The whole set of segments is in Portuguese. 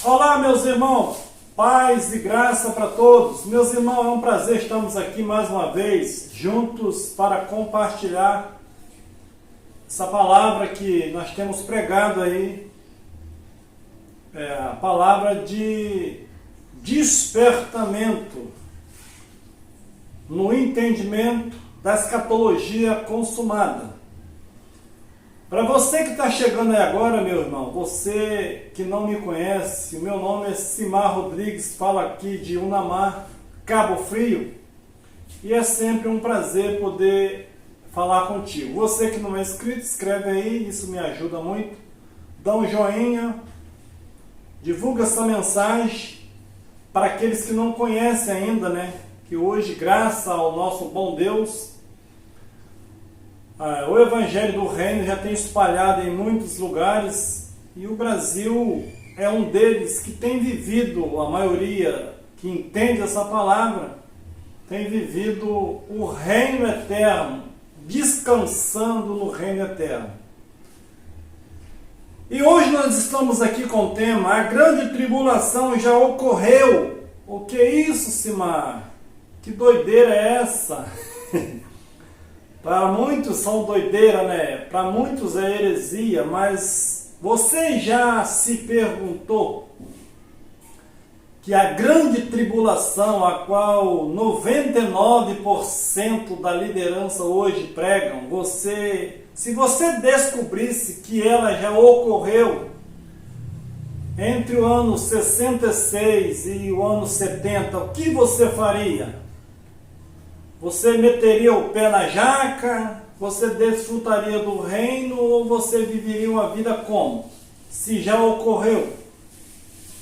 Olá, meus irmãos, paz e graça para todos. Meus irmãos, é um prazer estarmos aqui mais uma vez, juntos para compartilhar essa palavra que nós temos pregado aí, a palavra de despertamento no entendimento da escatologia consumada. Para você que está chegando aí agora, meu irmão, você que não me conhece, o meu nome é Simar Rodrigues, falo aqui de Unamar, Cabo Frio, e é sempre um prazer poder falar contigo. Você que não é inscrito, escreve aí, isso me ajuda muito, dá um joinha, divulga essa mensagem para aqueles que não conhecem ainda, né? Que hoje, graças ao nosso bom Deus, o Evangelho do Reino já tem espalhado em muitos lugares e o Brasil é um deles que tem vivido, a maioria que entende essa palavra, tem vivido o Reino Eterno, descansando no Reino Eterno. E hoje nós estamos aqui com o tema: a grande tribulação já ocorreu. O que é isso, Simar? Que doideira é essa? Para muitos são doideira, né? Para muitos é heresia, mas você já se perguntou que a grande tribulação, a qual 99% da liderança hoje pregam, se você descobrisse que ela já ocorreu entre o ano 66 e o ano 70, o que você faria? Você meteria o pé na jaca? Você desfrutaria do reino? Ou você viveria uma vida como? Se já ocorreu.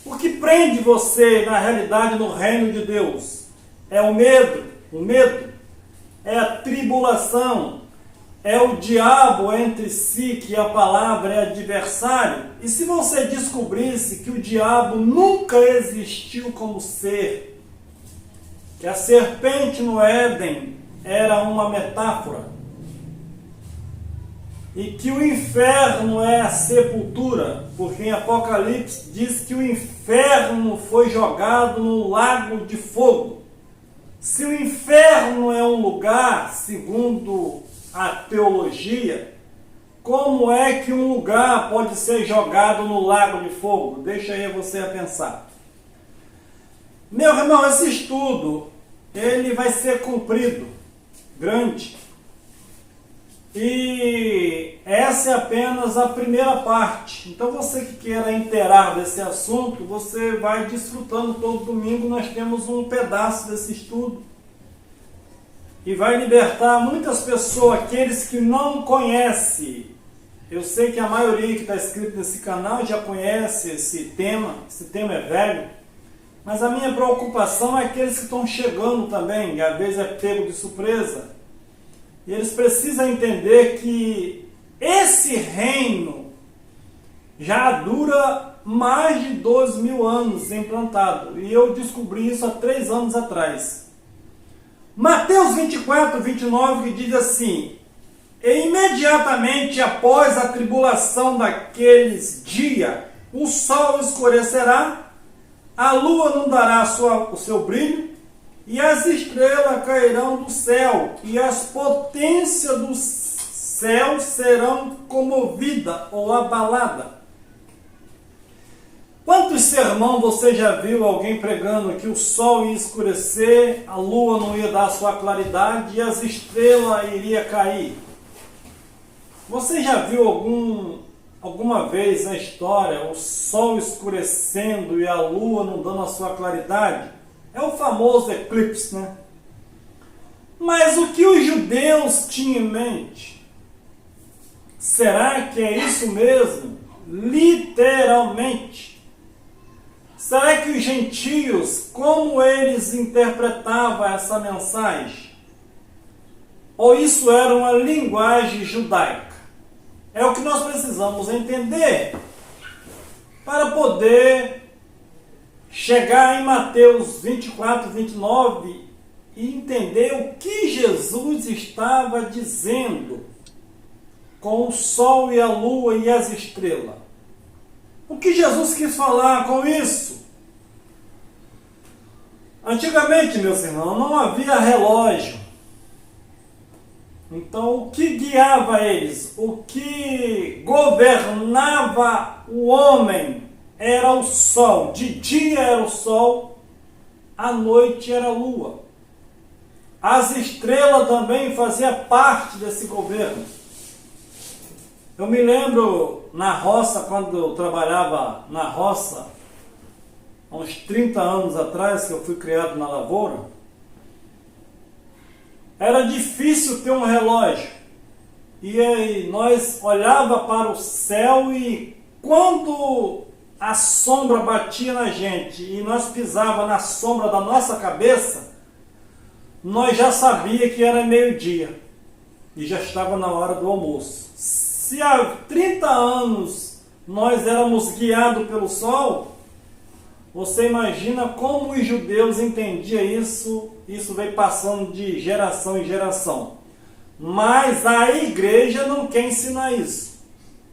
O que prende você, na realidade, no reino de Deus? É o medo. O medo é a tribulação. É o diabo entre si, que a palavra é adversário. E se você descobrisse que o diabo nunca existiu como ser, que a serpente no Éden era uma metáfora, e que o inferno é a sepultura, porque em Apocalipse diz que o inferno foi jogado no lago de fogo. Se o inferno é um lugar, segundo a teologia, como é que um lugar pode ser jogado no lago de fogo? Deixa aí você a pensar. Meu irmão, esse estudo, ele vai ser cumprido, grande. E essa é apenas a primeira parte. Então você que queira inteirar desse assunto, você vai desfrutando todo domingo. Nós temos um pedaço desse estudo. E vai libertar muitas pessoas, aqueles que não conhecem. Eu sei que a maioria que está inscrito nesse canal já conhece esse tema é velho. Mas a minha preocupação é aqueles que estão chegando também, e às vezes é pego de surpresa. E eles precisam entender que esse reino já dura mais de 2.000 anos implantado. E eu descobri isso há 3 anos atrás. Mateus 24, 29, que diz assim: e imediatamente após a tribulação daqueles dias, o sol escurecerá, a lua não dará o seu brilho, e as estrelas cairão do céu, e as potências do céu serão comovidas ou abaladas. Quantos sermão você já viu alguém pregando que o sol ia escurecer, a lua não ia dar sua claridade e as estrelas iriam cair? Você já viu alguma vez na história o sol escurecendo e a lua não dando a sua claridade? É o famoso eclipse, né? Mas o que os judeus tinham em mente? Será que é isso mesmo? Literalmente. Será que os gentios, como eles interpretavam essa mensagem? Ou isso era uma linguagem judaica? É o que nós precisamos entender para poder chegar em Mateus 24, 29 e entender o que Jesus estava dizendo com o sol e a lua e as estrelas. O que Jesus quis falar com isso? Antigamente, meus irmãos, não havia relógio. Então, o que guiava eles, o que governava o homem era o sol. De dia era o sol, à noite era a lua. As estrelas também faziam parte desse governo. Eu me lembro na roça, quando eu trabalhava na roça, há uns 30 anos atrás, que eu fui criado na lavoura, era difícil ter um relógio. E aí nós olhava para o céu e quando a sombra batia na gente e nós pisava na sombra da nossa cabeça, nós já sabia que era meio-dia e já estava na hora do almoço. Se há 30 anos nós éramos guiados pelo sol, você imagina como os judeus entendiam isso, isso veio passando de geração em geração. Mas a igreja não quer ensinar isso,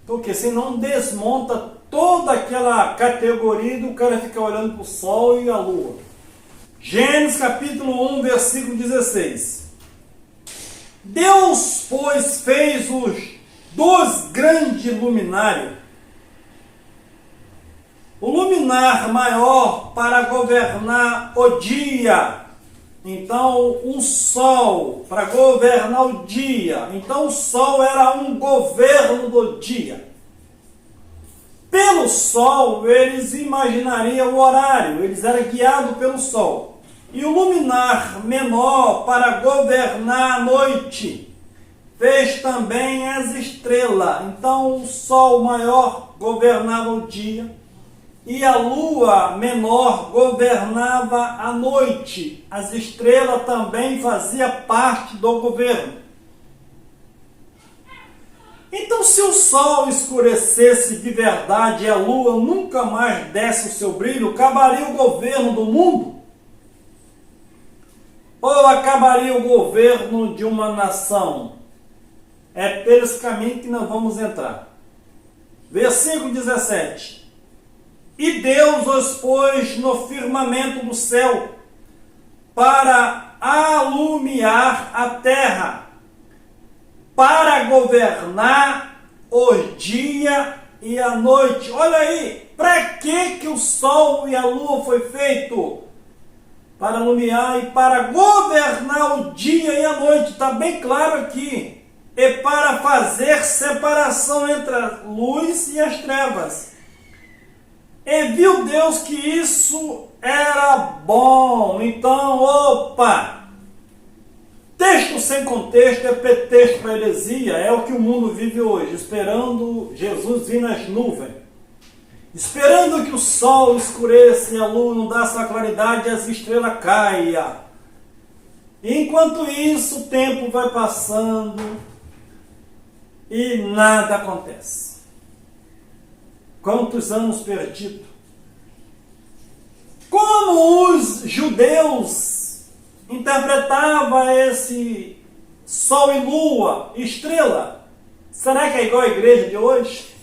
porque senão desmonta toda aquela categoria do cara ficar olhando para o sol e a lua. Gênesis capítulo 1, versículo 16. Deus, pois, fez os dois grandes luminários, o luminar maior para governar o dia. Então, o sol para governar o dia. Então, o sol era um governo do dia. Pelo sol, eles imaginariam o horário. Eles eram guiados pelo sol. E o luminar menor para governar a noite. Fez também as estrelas. Então, o sol maior governava o dia. E a lua menor governava a noite. As estrelas também faziam parte do governo. Então, se o sol escurecesse de verdade e a lua nunca mais desse o seu brilho, acabaria o governo do mundo? Ou acabaria o governo de uma nação? É por esse caminho que nós vamos entrar. Versículo 17. E Deus os pôs no firmamento do céu para alumiar a terra, para governar o dia e a noite. Olha aí, para que o sol e a lua foi feito? Para alumiar e para governar o dia e a noite. Está bem claro aqui. E para fazer separação entre a luz e as trevas. E viu Deus que isso era bom. Então, opa! Texto sem contexto é pretexto para heresia. É o que o mundo vive hoje, esperando Jesus vir nas nuvens. Esperando que o sol escureça e a lua não dá sua claridade e as estrelas caiam. Enquanto isso, o tempo vai passando e nada acontece. Quantos anos perdidos? Como os judeus interpretavam esse sol e lua, estrela? Será que é igual a igreja de hoje?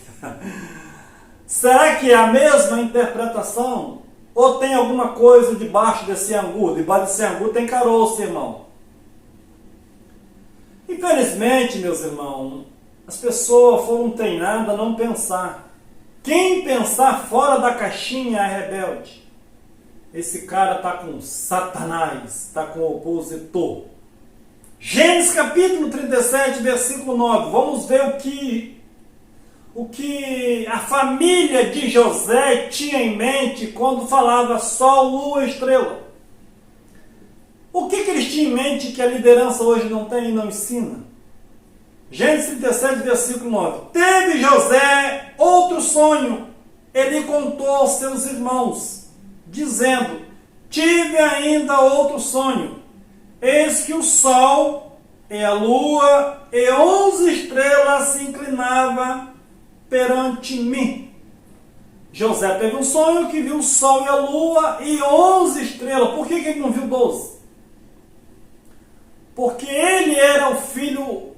Será que é a mesma interpretação? Ou tem alguma coisa debaixo desse angu? Debaixo desse angu tem caroço, irmão. Infelizmente, meus irmãos, as pessoas foram treinadas a não pensar. Quem pensar fora da caixinha é rebelde. Esse cara está com Satanás, está com o opositor. Gênesis capítulo 37, versículo 9. Vamos ver o que a família de José tinha em mente quando falava sol, lua, estrela. O que eles tinham em mente que a liderança hoje não tem e não ensina? Gênesis 37, versículo 9. Teve José outro sonho. Ele contou aos seus irmãos, dizendo: tive ainda outro sonho. Eis que o sol e a lua e 11 estrelas se inclinavam perante mim. José teve um sonho que viu o sol e a lua e 11 estrelas. Por que ele não viu 12? Porque ele era o filho,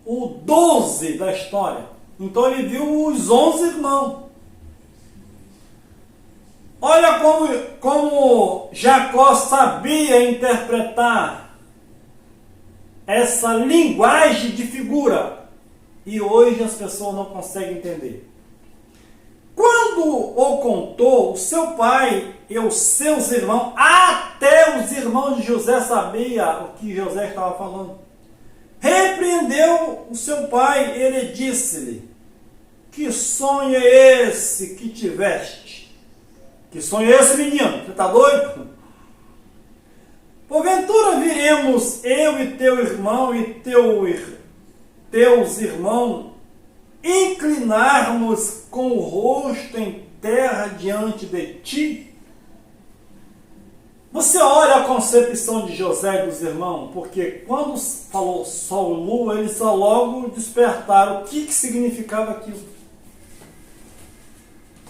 o 12 da história. Então ele viu os 11 irmãos. Olha como Jacó sabia interpretar essa linguagem de figura. E hoje as pessoas não conseguem entender. Quando o contou, o seu pai e os seus irmãos, até os irmãos de José sabiam o que José estava falando. Repreendeu o seu pai, ele disse-lhe: que sonho é esse que tiveste? Que sonho é esse, menino? Você está doido? Porventura viremos eu e teu irmão e teus irmãos inclinarmos com o rosto em terra diante de ti? Você olha a concepção de José e dos irmãos, porque quando falou sol e lua, eles só logo despertaram o que significava aquilo.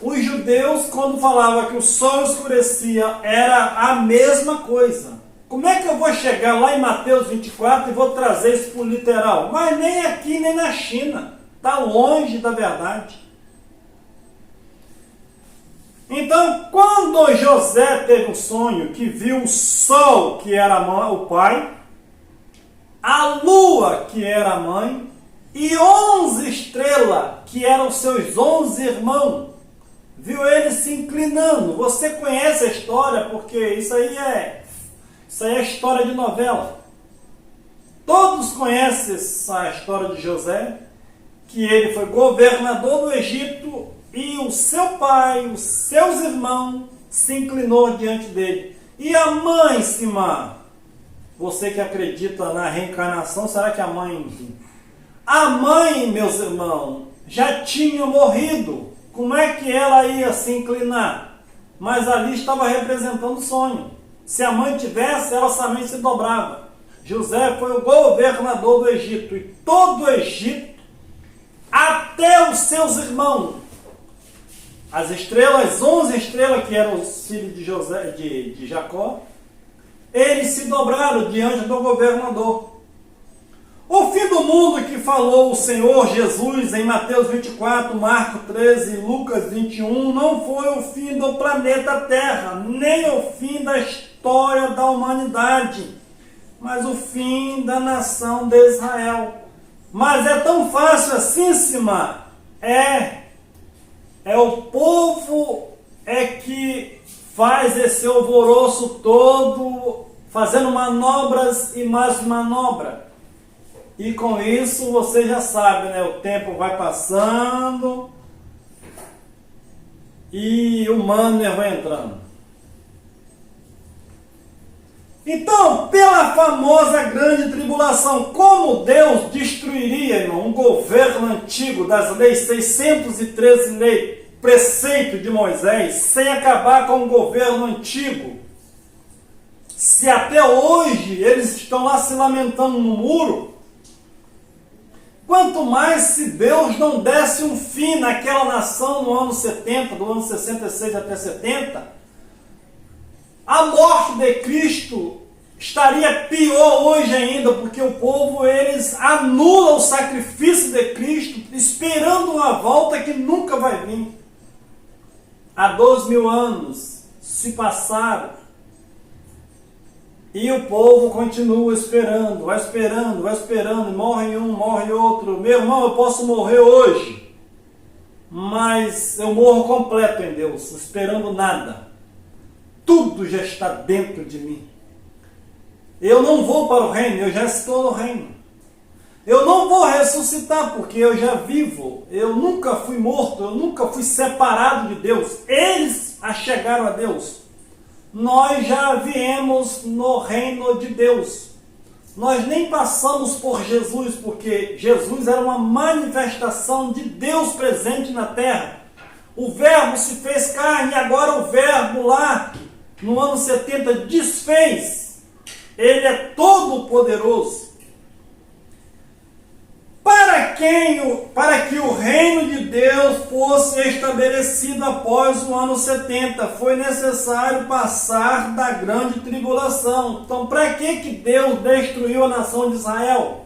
Os judeus, quando falavam que o sol escurecia, era a mesma coisa. Como é que eu vou chegar lá em Mateus 24 e vou trazer isso para o literal? Mas nem aqui, nem na China. Está longe da verdade. Então, quando José teve um sonho que viu o sol, que era o pai, a lua, que era a mãe, e 11 estrelas, que eram seus 11 irmãos, viu eles se inclinando. Você conhece a história, porque isso aí é história de novela. Todos conhecem essa história de José, que ele foi governador do Egito e o seu pai, os seus irmãos se inclinou diante dele. E a mãe, Simã, você que acredita na reencarnação, será que a mãe, meus irmãos, já tinha morrido? Como é que ela ia se inclinar? Mas ali estava representando o sonho. Se a mãe tivesse, ela também se dobrava. José foi o governador do Egito, e todo o Egito, até os seus irmãos, as estrelas, 11 estrelas, que eram os filhos de Jacó, eles se dobraram diante do governador. O fim do mundo que falou o Senhor Jesus em Mateus 24, Marcos 13 e Lucas 21, não foi o fim do planeta Terra, nem o fim da história da humanidade, mas o fim da nação de Israel. Mas é tão fácil assim, Simã? É o povo que faz esse alvoroço todo, fazendo manobras e mais manobras. E com isso você já sabe, né? O tempo vai passando e o Manner vai entrando. Então, pela famosa grande tribulação, como Deus destruiria, irmão, um governo antigo das leis 613 leis, preceito de Moisés, sem acabar com o governo antigo? Se até hoje eles estão lá se lamentando no muro, quanto mais se Deus não desse um fim naquela nação no ano 70, do ano 66 até 70, a morte de Cristo estaria pior hoje ainda, porque o povo, eles anulam o sacrifício de Cristo, esperando uma volta que nunca vai vir. Há 2000 anos se passaram e o povo continua esperando, vai esperando, morre um, morre outro. Meu irmão, eu posso morrer hoje, mas eu morro completo em Deus, esperando nada. Tudo já está dentro de mim. Eu não vou para o reino, eu já estou no reino. Eu não vou ressuscitar, porque eu já vivo. Eu nunca fui morto, eu nunca fui separado de Deus. Eles chegaram a Deus. Nós já viemos no reino de Deus. Nós nem passamos por Jesus, porque Jesus era uma manifestação de Deus presente na terra. O verbo se fez carne, e agora o verbo lá, no ano 70, desfez. Ele é todo poderoso. Para que o reino de Deus fosse estabelecido após o ano 70, foi necessário passar da grande tribulação. Então, para que Deus destruiu a nação de Israel?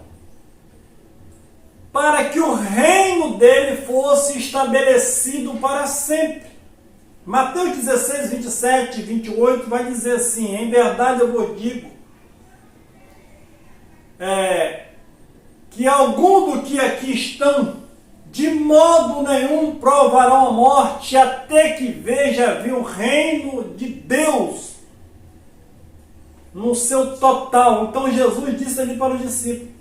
Para que o reino dele fosse estabelecido para sempre. Mateus 16, 27 e 28 vai dizer assim: em verdade eu vos digo, que algum do que aqui estão, de modo nenhum provarão a morte, até que veja vir o reino de Deus no seu total. Então Jesus disse ali para os discípulos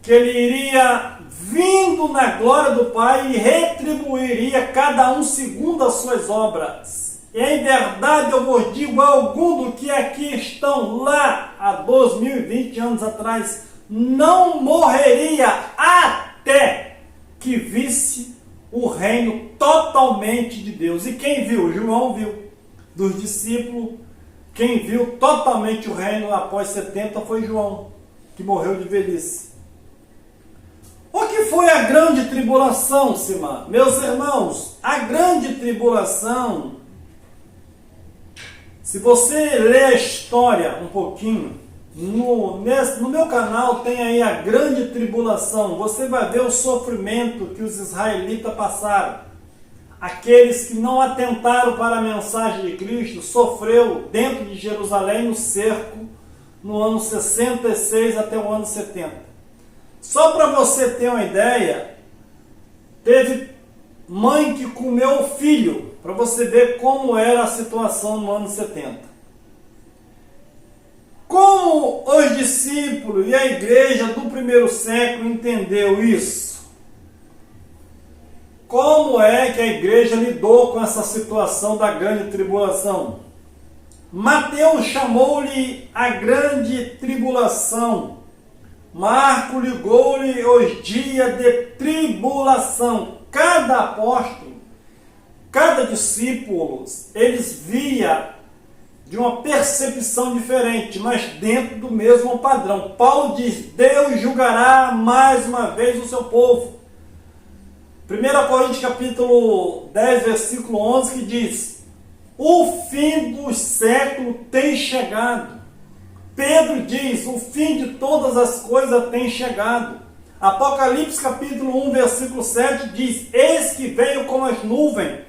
que ele iria vindo na glória do Pai e retribuiria cada um segundo as suas obras. E em verdade eu vos digo, algum do que aqui estão lá há 2020 anos atrás não morreria até que visse o reino totalmente de Deus. E quem viu? João viu. Dos discípulos, quem viu totalmente o reino após 70 foi João, que morreu de velhice. O que foi a grande tribulação, Simar? Meus irmãos, a grande tribulação, se você ler a história um pouquinho, no meu canal tem aí a grande tribulação. Você vai ver o sofrimento que os israelitas passaram. Aqueles que não atentaram para a mensagem de Cristo sofreu dentro de Jerusalém no cerco no ano 66 até o ano 70. Só para você ter uma ideia, teve mãe que comeu o filho, para você ver como era a situação no ano 70. Como os discípulos e a igreja do primeiro século entendeu isso? Como é que a igreja lidou com essa situação da grande tribulação? Mateus chamou-lhe a grande tribulação. Marco ligou-lhe os dias de tribulação. Cada apóstolo, cada discípulo, eles via de uma percepção diferente, mas dentro do mesmo padrão. Paulo diz: Deus julgará mais uma vez o seu povo. 1 Coríntios capítulo 10, versículo 11, que diz: o fim do século tem chegado. Pedro diz: o fim de todas as coisas tem chegado. Apocalipse capítulo 1, versículo 7 diz: eis que veio como as nuvens,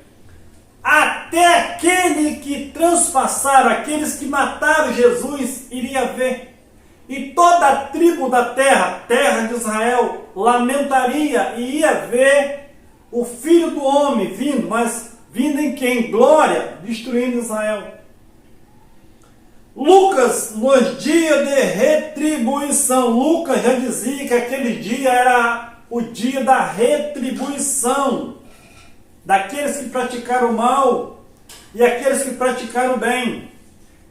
até aquele que transpassar, aqueles que mataram Jesus, iria ver. E toda a tribo da terra, terra de Israel, lamentaria e ia ver o Filho do Homem vindo, mas vindo em quem? Glória, destruindo Israel. Lucas, nos dias de retribuição, Lucas já dizia que aquele dia era o dia da retribuição daqueles que praticaram o mal e aqueles que praticaram o bem.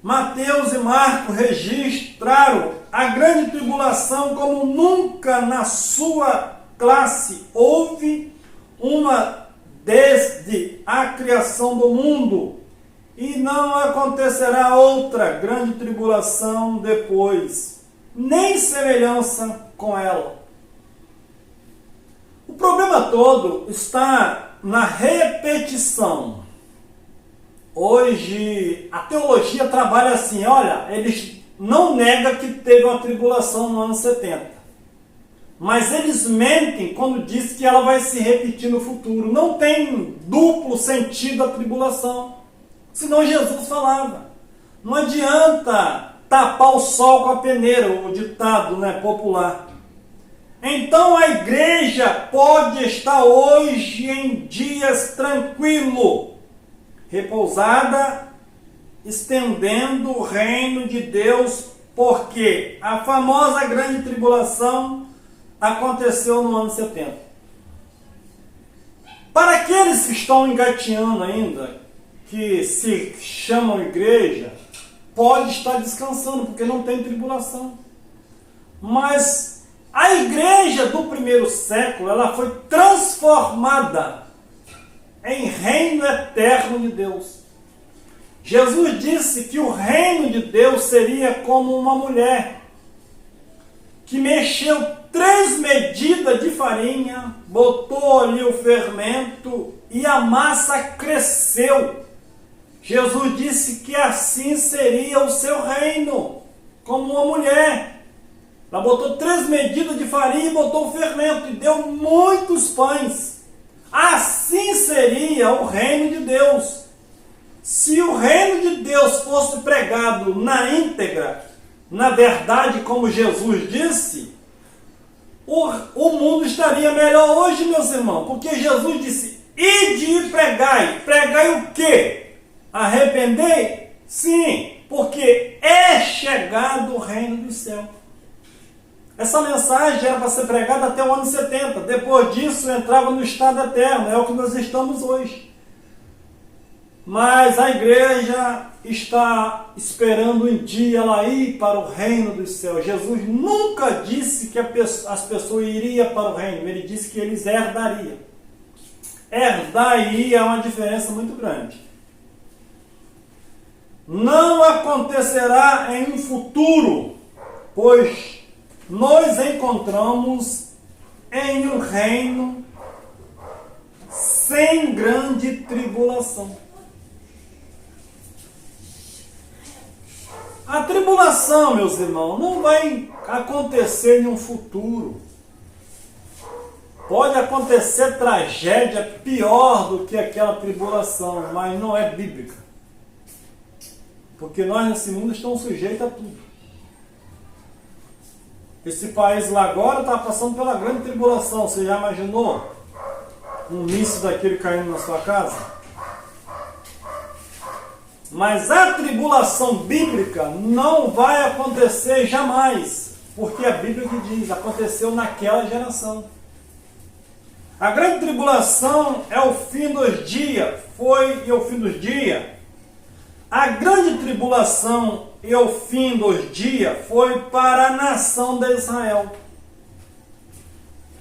Mateus e Marcos registraram a grande tribulação como nunca na sua classe houve uma desde a criação do mundo. E não acontecerá outra grande tribulação depois, nem semelhança com ela. O problema todo está na repetição. Hoje a teologia trabalha assim: olha, eles não negam que teve uma tribulação no ano 70. Mas eles mentem quando diz que ela vai se repetir no futuro. Não tem duplo sentido a tribulação. Senão Jesus falava. Não adianta tapar o sol com a peneira, o ditado, popular. Então a igreja pode estar hoje em dias tranquilo, repousada, estendendo o reino de Deus, porque a famosa grande tribulação aconteceu no ano 70. Para aqueles que estão engateando ainda, que se chamam igreja, pode estar descansando, porque não tem tribulação. Mas a igreja do primeiro século, ela foi transformada em reino eterno de Deus. Jesus disse que o reino de Deus seria como uma mulher que mexeu 3 medidas de farinha, botou ali o fermento e a massa cresceu. Jesus disse que assim seria o seu reino, como uma mulher. Ela botou 3 medidas de farinha e botou o fermento e deu muitos pães. Assim seria o reino de Deus. Se o reino de Deus fosse pregado na íntegra, na verdade, como Jesus disse, o mundo estaria melhor hoje, meus irmãos, porque Jesus disse: ide e pregai. Pregai o quê? Arrependei? Sim, porque é chegado o reino do céu. Essa mensagem era para ser pregada até o ano 70. Depois disso, entrava no estado eterno. É o que nós estamos hoje. Mas a igreja está esperando um dia ela ir para o reino dos céus. Jesus nunca disse que as pessoas iriam para o reino. Ele disse que eles herdariam. Herdar e ir é uma diferença muito grande. Não acontecerá em um futuro, pois nós encontramos em um reino sem grande tribulação. A tribulação, meus irmãos, não vai acontecer em um futuro. Pode acontecer tragédia pior do que aquela tribulação, mas não é bíblica. Porque nós nesse mundo estamos sujeitos a tudo. Esse país lá agora está passando pela grande tribulação. Você já imaginou um míssil daquele caindo na sua casa? Mas a tribulação bíblica não vai acontecer jamais, porque a Bíblia que diz, aconteceu naquela geração. A grande tribulação é o fim dos dias, foi e o fim dos dias. A grande tribulação e o fim dos dias foi para a nação de Israel.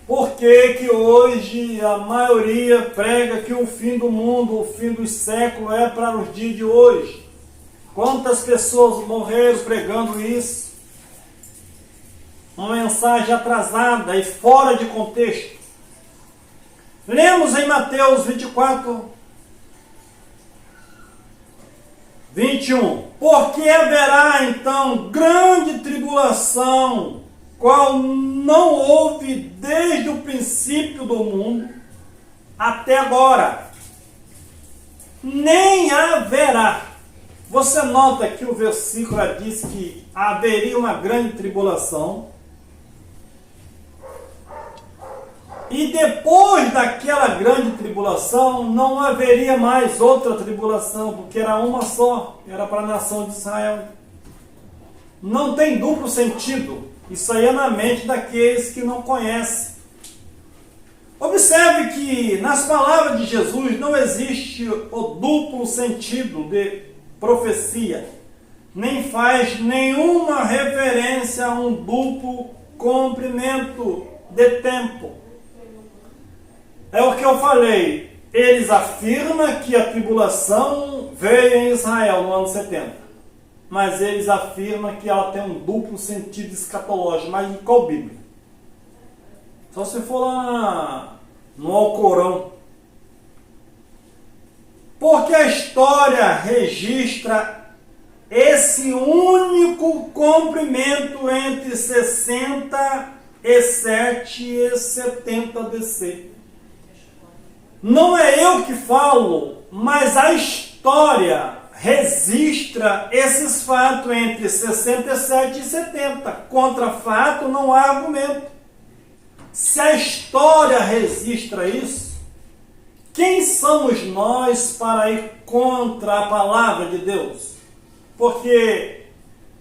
Por que hoje a maioria prega que o fim do mundo, o fim dos séculos é para os dias de hoje? Quantas pessoas morreram pregando isso? Uma mensagem atrasada e fora de contexto. Lemos em Mateus 24, 21. Porque haverá então grande tribulação, qual não houve desde o princípio do mundo até agora, nem haverá. Você nota que o versículo diz que haveria uma grande tribulação, e depois daquela grande tribulação não haveria mais outra tribulação, porque era uma só, era para a nação de Israel. Não tem duplo sentido. Isso aí é na mente daqueles que não conhecem. Observe que nas palavras de Jesus não existe o duplo sentido de profecia, nem faz nenhuma referência a um duplo comprimento de tempo. É o que eu falei. Eles afirmam que a tribulação veio em Israel no ano 70. Mas eles afirmam que ela tem um duplo sentido escatológico. Mas em qual Bíblia? Só se for lá no Alcorão. Porque a história registra esse único comprimento entre 67 e 70 DC. Não é eu que falo, mas a história registra esses fatos entre 67 e 70. Contra fato não há argumento. Se a história registra isso, quem somos nós para ir contra a palavra de Deus? Porque,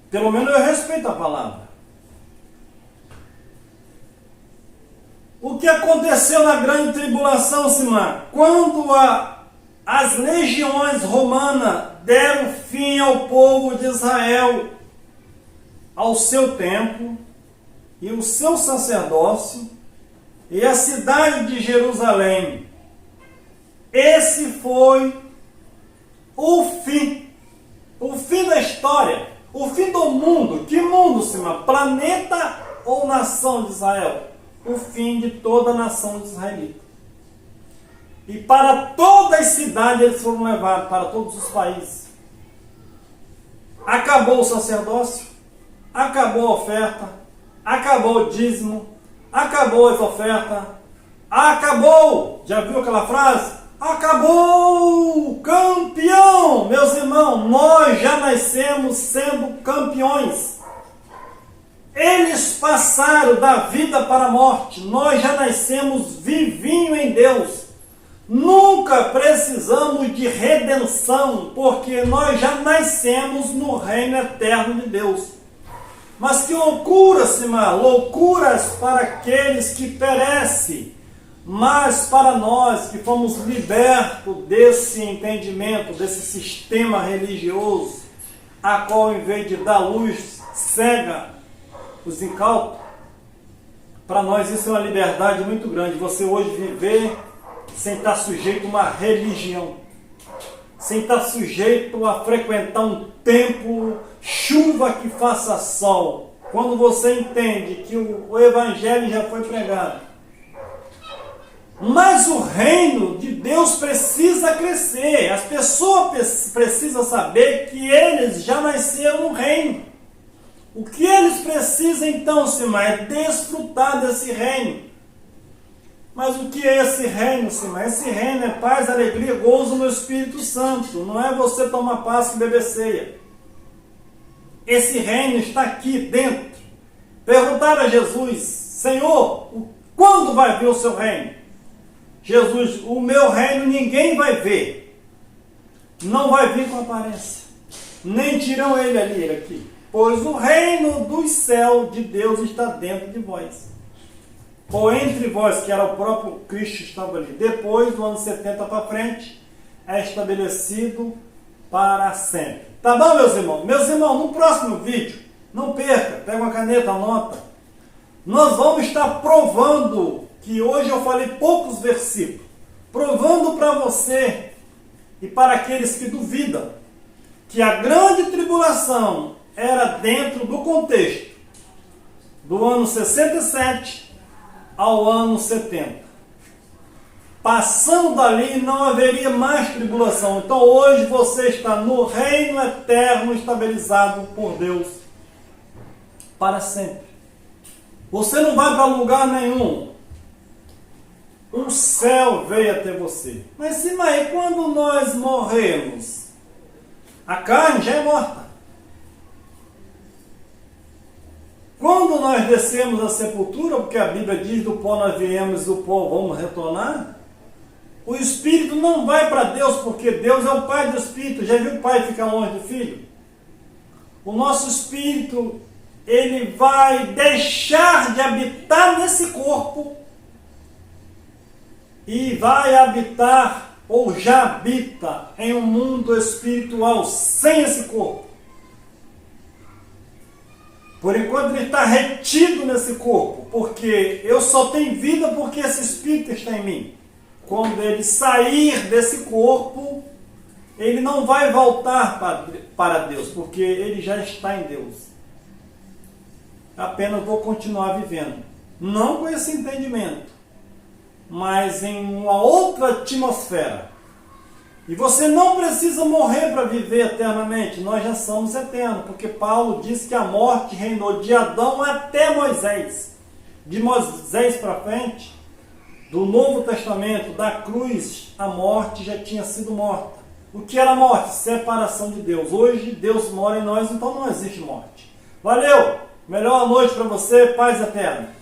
pelo menos eu respeito a palavra. O que aconteceu na grande tribulação, Simão? Quando as legiões romanas deram fim ao povo de Israel, ao seu templo e o seu sacerdócio e a cidade de Jerusalém. Esse foi o fim da história, o fim do mundo. Que mundo, Simão? Planeta ou nação de Israel? O fim de toda a nação de israelita. E para todas as cidades eles foram levados, para todos os países. Acabou o sacerdócio, acabou a oferta, acabou o dízimo, acabou as ofertas, Acabou! Já viu aquela frase? Acabou! Campeão! Meus irmãos, nós já nascemos sendo campeões. Eles passaram da vida para a morte. Nós já nascemos vivinho em Deus. Nunca precisamos de redenção, porque nós já nascemos no reino eterno de Deus. Mas que loucura, Simar! Loucuras para aqueles que perecem. Mas para nós que fomos libertos desse entendimento, desse sistema religioso, a qual em vez de dar luz, cega os incautos, para nós isso é uma liberdade muito grande. Você hoje viver sem estar sujeito a uma religião, sem estar sujeito a frequentar um templo, chuva que faça sol. Quando você entende que o evangelho já foi pregado, mas o reino de Deus precisa crescer. As pessoas precisam saber que eles já nasceram no reino. O que eles precisam então, Simar, é desfrutar desse reino. Mas o que é esse reino, Simar? Esse reino é paz, alegria, gozo no Espírito Santo. Não é você tomar Páscoa e beber ceia. Esse reino está aqui dentro. Perguntaram a Jesus: Senhor, quando vai vir o seu reino? Jesus: o meu reino ninguém vai ver. Não vai vir com aparência. Nem tiram ele ali, aqui. Pois o reino do céu de Deus está dentro de vós. Ou entre vós, que era o próprio Cristo que estava ali. Depois do ano 70 para frente, é estabelecido para sempre. Tá bom, meus irmãos? Meus irmãos, no próximo vídeo, não perca, pega uma caneta, anota. Nós vamos estar provando, que hoje eu falei poucos versículos, provando para você e para aqueles que duvidam, que a grande tribulação era dentro do contexto do ano 67 ao ano 70. Passando dali não haveria mais tribulação. Então hoje você está no reino eterno estabilizado por Deus para sempre. Você não vai para lugar nenhum. O céu veio até você. Mas sim, mas quando nós morremos, a carne já é morta. Quando nós descemos à sepultura, porque a Bíblia diz: do pó nós viemos, do pó vamos retornar, o Espírito não vai para Deus, porque Deus é o Pai do Espírito. Já viu o pai ficar longe do filho? O nosso Espírito, ele vai deixar de habitar nesse corpo e vai habitar, ou já habita, em um mundo espiritual sem esse corpo. Por enquanto ele está retido nesse corpo, porque eu só tenho vida porque esse Espírito está em mim. Quando ele sair desse corpo, ele não vai voltar para Deus, porque ele já está em Deus. Apenas vou continuar vivendo, não com esse entendimento, mas em uma outra atmosfera. E você não precisa morrer para viver eternamente. Nós já somos eternos, porque Paulo diz que a morte reinou de Adão até Moisés. De Moisés para frente, do Novo Testamento, da cruz, a morte já tinha sido morta. O que era morte? Separação de Deus. Hoje Deus mora em nós, então não existe morte. Valeu! Melhor noite para você, paz eterna.